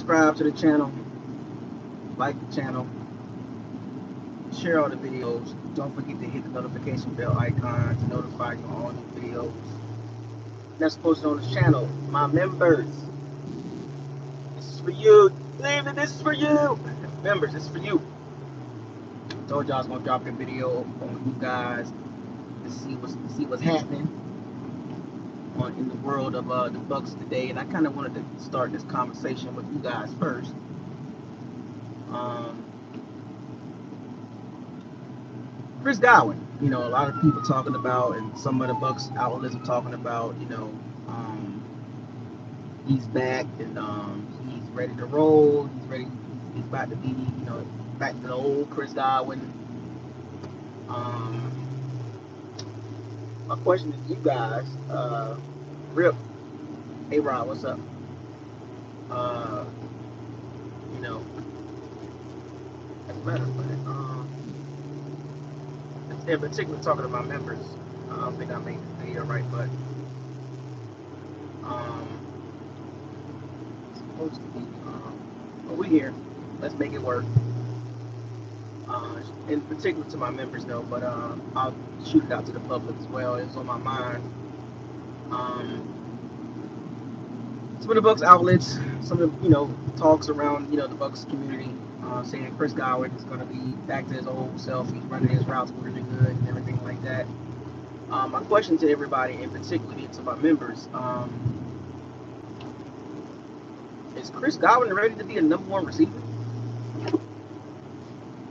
subscribe to the channel, like the channel, share all the videos. Don't forget to hit the notification bell icon to notify you on all new videos that's posted on this channel. My members, this is for you. David, this is for you. Members, this is for you. Told y'all I was gonna drop a video on you guys to see what's happening in the world of the Bucs today, and I kind of wanted to start this conversation with you guys first. Chris Godwin, a lot of people talking about, and some of the Bucs outlets are talking about, he's back and he's ready to roll. He's ready. He's about to be, back to the old Chris Godwin. My question to you guys, Rip, hey Rob, what's up? That's better, but in particular talking to my members, I don't think I made the video right, but it's supposed to be, but we're here. Let's make it work. In particular to my members though, but I'll shoot it out to the public as well. It's on my mind. Some of the Bucs outlets, some of the talks around the Bucs community, saying Chris Godwin is going to be back to his old self. He's running his routes really good and everything like that. My question to everybody, and particularly to my members, is Chris Godwin ready to be a number one receiver?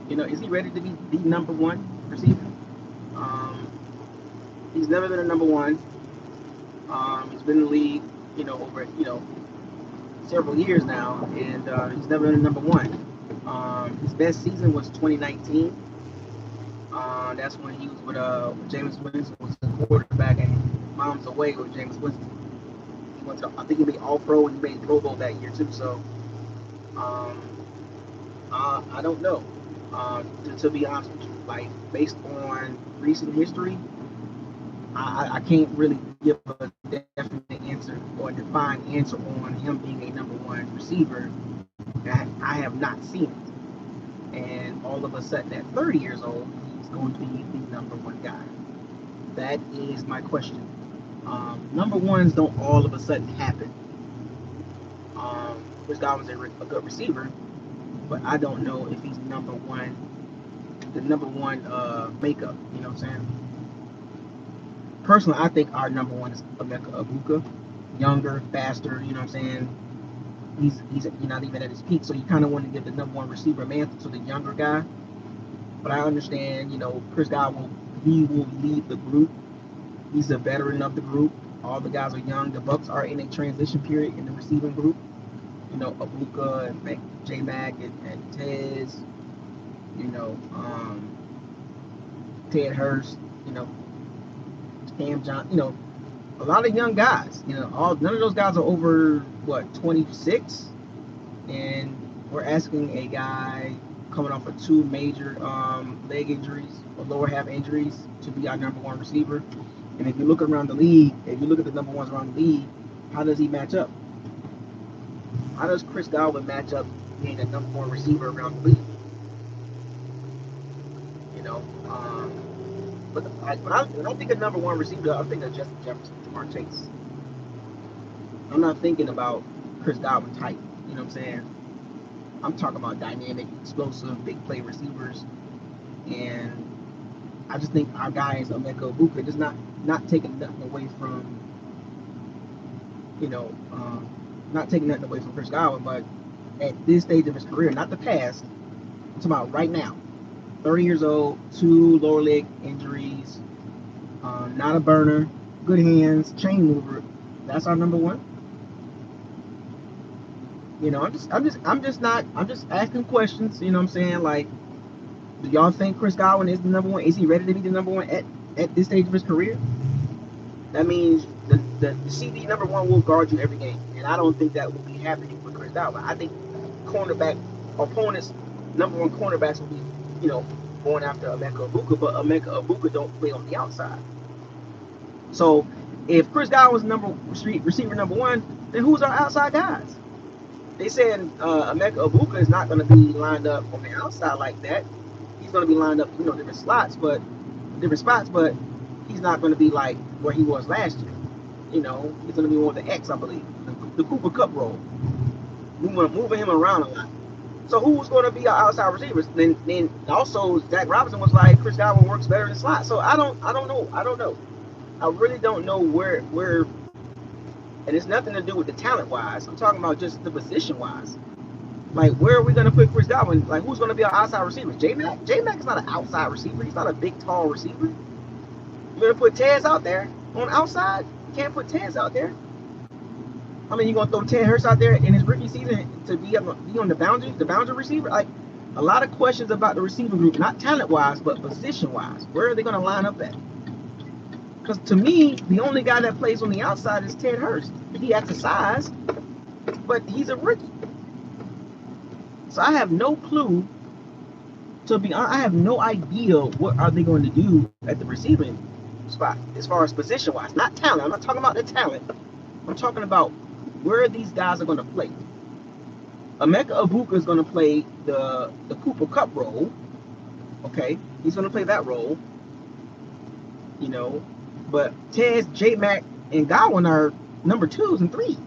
Is he ready to be the number one receiver? He's never been a number one. He's been in the league, over several years now, and he's never been a number one. His best season was 2019. That's when he was with Jameis Winston was the quarterback, and miles away with Jameis Winston. He went to, I think he made All-Pro and he made Pro Bowl that year too. So I don't know. To be honest with you, like based on recent history, I can't really give a definite answer or a defined answer on him being a number one receiver. I have not seen it. And all of a sudden at 30 years old, he's going to be the number one guy. That is my question. Number ones don't all of a sudden happen. Chris Godwin's a good receiver, but I don't know if he's the number one makeup. You know what I'm saying? Personally, I think our number one is Buka, younger, faster. You know what I'm saying? He's not even at his peak, so you kind of want to give the number one receiver mantle to the younger guy. But I understand, Chris Godwin, he will lead the group. He's a veteran of the group. All the guys are young. The Bucs are in a transition period in the receiving group. Abuka and J-Mac and Tez, Ted Hurst, Cam John, a lot of young guys. None of those guys are over 26, and we're asking a guy coming off of two major leg injuries or lower half injuries to be our number one receiver. And if you look around the league, if you look at the number ones around the league, how does he match up? How does Chris Godwin match up being a number one receiver around the league? But when I think of number one receiver, I'm thinking of Justin Jefferson, Jamar Chase. I'm not thinking about Chris Godwin type. You know what I'm saying? I'm talking about dynamic, explosive, big play receivers. And I just think our guy is Emeka Egbuka, just not taking nothing away from, not taking nothing away from Chris Godwin, but at this stage of his career, not the past, I'm talking about right now. 30 years old, 2 lower leg injuries, not a burner, good hands, chain mover. That's our number one. I'm just asking questions. You know what I'm saying? Like, do y'all think Chris Godwin is the number one? Is he ready to be the number one at this stage of his career? That means the CD number one will guard you every game, and I don't think that will be happening with Chris Godwin. I think cornerback opponents, number one cornerbacks will be, going after Emeka Egbuka, but Emeka Egbuka don't play on the outside. So if Chris Godwin was receiver number one, then who's our outside guys? They saying Emeka Ibuka is not going to be lined up on the outside like that. He's going to be lined up, different different spots, but he's not going to be like where he was last year. He's going to be more the X, I believe, the Cooper Cup role, moving him around a lot. So who's going to be our outside receivers? Then also Zach Robinson was like Chris Godwin works better in the slot. So I don't know. I really don't know where, and it's nothing to do with the talent wise. I'm talking about just the position wise. Like, where are we going to put Chris Godwin? Like, who's going to be our outside receiver? J-Mac? J-Mac is not an outside receiver. He's not a big, tall receiver. You're going to put Taz out there on outside? You can't put Taz out there. I mean, you're going to throw Ted Hurst out there in his rookie season to be on the boundary receiver? Like, a lot of questions about the receiver group, not talent-wise, but position-wise. Where are they going to line up at? Because to me, the only guy that plays on the outside is Ted Hurst. He has the size, but he's a rookie. So I have no clue. To be honest, I have no idea what are they going to do at the receiving spot as far as position-wise. Not talent. I'm not talking about the talent. I'm talking about where these guys are going to play. Emeka Ibuka is going to play the Cooper Cup role. Okay, he's going to play that role. But Tez, J-Mac, and Godwin are number 2s and 3s.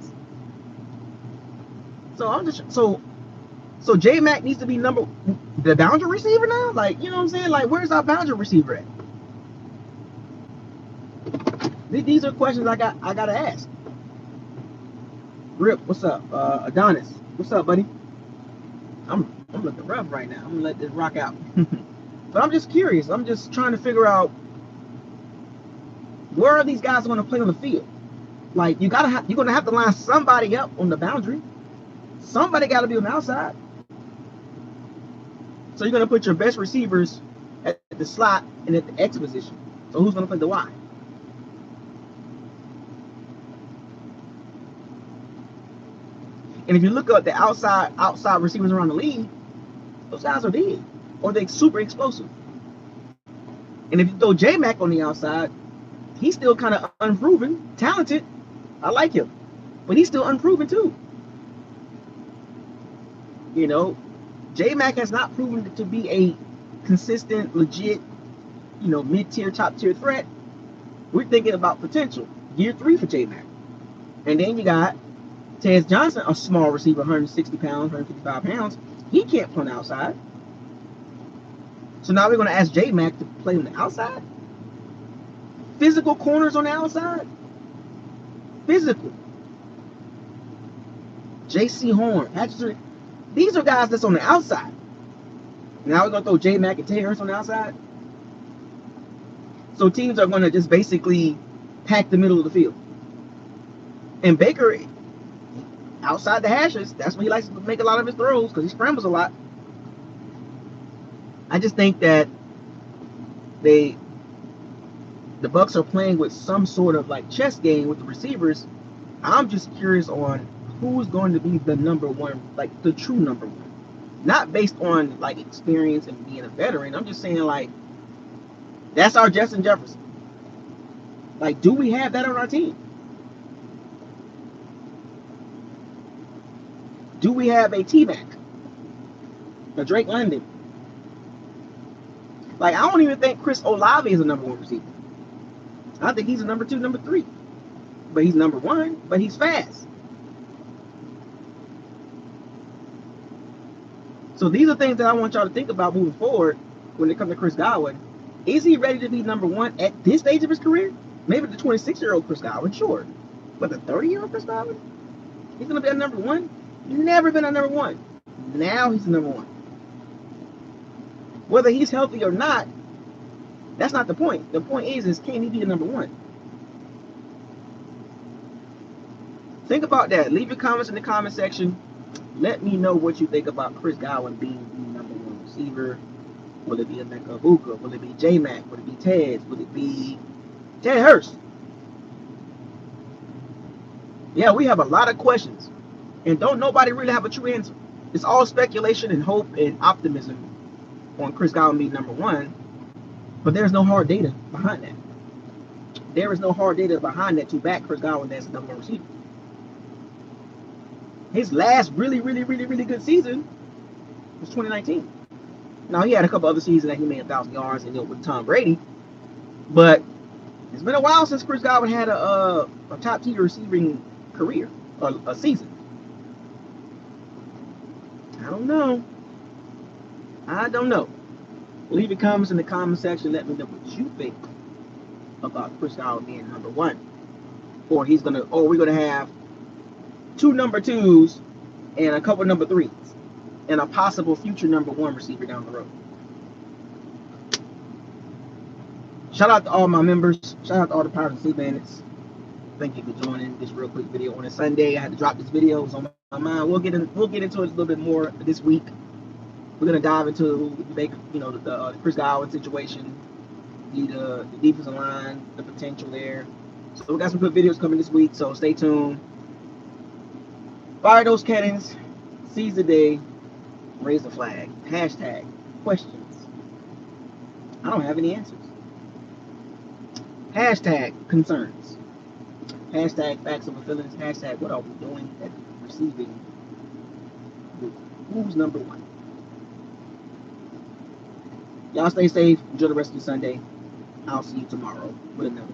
So J-Mac needs to be the boundary receiver now? Like, you know what I'm saying? Like, where's our boundary receiver at? These are questions I gotta ask. Rip, what's up? Adonis, what's up, buddy? I'm looking rough right now. I'm gonna let this rock out. But I'm just curious. I'm just trying to figure out where are these guys going to play on the field. Like, you're gonna have to line somebody up on the boundary. Somebody got to be on the outside. So you're going to put your best receivers at the slot and at the X position. So who's going to play the Y? And if you look at the outside receivers around the league, those guys are big or they're super explosive. And if you throw J-Mac on the outside, he's still kind of unproven, talented. I like him, but he's still unproven too. J-Mac has not proven to be a consistent, legit, mid-tier, top-tier threat. We're thinking about potential. Year 3 for J-Mac. And then you got Tez Johnson, a small receiver, 160 pounds, 155 pounds. He can't play on the outside. So now we're going to ask J-Mac to play on the outside? Physical corners on the outside? Physical. J.C. Horn, Patrick. These are guys that's on the outside. Now we're going to throw J-Mac and Ted Hurst on the outside. So teams are going to just basically pack the middle of the field. And Baker, outside the hashes, that's where he likes to make a lot of his throws because he scrambles a lot. I just think that the Bucs are playing with some sort of like chess game with the receivers. I'm just curious on who's going to be the number one, like the true number one. Not based on like experience and being a veteran. I'm just saying like that's our Justin Jefferson. Like, do we have that on our team? Do we have a T-Mac? A Drake London? Like, I don't even think Chris Olave is a number 1 receiver. I think he's a number 2, number 3. But he's number 1, but he's fast. So these are things that I want y'all to think about moving forward when it comes to Chris Godwin. Is he ready to be number 1 at this stage of his career? Maybe the 26-year-old Chris Godwin, sure. But the 30-year-old Chris Godwin? He's going to be a number 1? Never been a number 1. Now he's a number 1. Whether he's healthy or not, that's not the point. The point is can he be a number 1? Think about that. Leave your comments in the comment section. Let me know what you think about Chris Godwin being the number 1 receiver. Will it be Emeka Ibuka? Will it be J-Mac? Will it be Tez? Will it be Ted Hurst? Yeah, we have a lot of questions. And don't nobody really have a true answer. It's all speculation and hope and optimism on Chris Godwin being number 1. But there's no hard data behind that. There is no hard data behind that to back Chris Godwin as the number 1 receiver. His last really good season was 2019. Now, he had a couple other seasons that he made 1,000 yards and with Tom Brady, but it's been a while since Chris Godwin had a top tier receiving career, a season. I don't know. Leave your comments in the comment section. Let me know what you think about Chris Godwin being number one, or we're gonna have 2 number 2s and a couple number 3s, and a possible future number 1 receiver down the road. Shout out to all my members. Shout out to all the Pirates and Sea Bandits. Thank you for joining this real quick video on a Sunday. I had to drop this video. It was on my mind. We'll get into it a little bit more this week. We're gonna dive into the Chris Godwin situation, the defensive line, the potential there. So we got some good videos coming this week. So stay tuned. Fire those cannons. Seize the day. Raise the flag. Hashtag questions. I don't have any answers. Hashtag concerns. Hashtag facts over feelings. Hashtag what are we doing at receiving? Who's number 1? Y'all stay safe. Enjoy the rest of your Sunday. I'll see you tomorrow with another.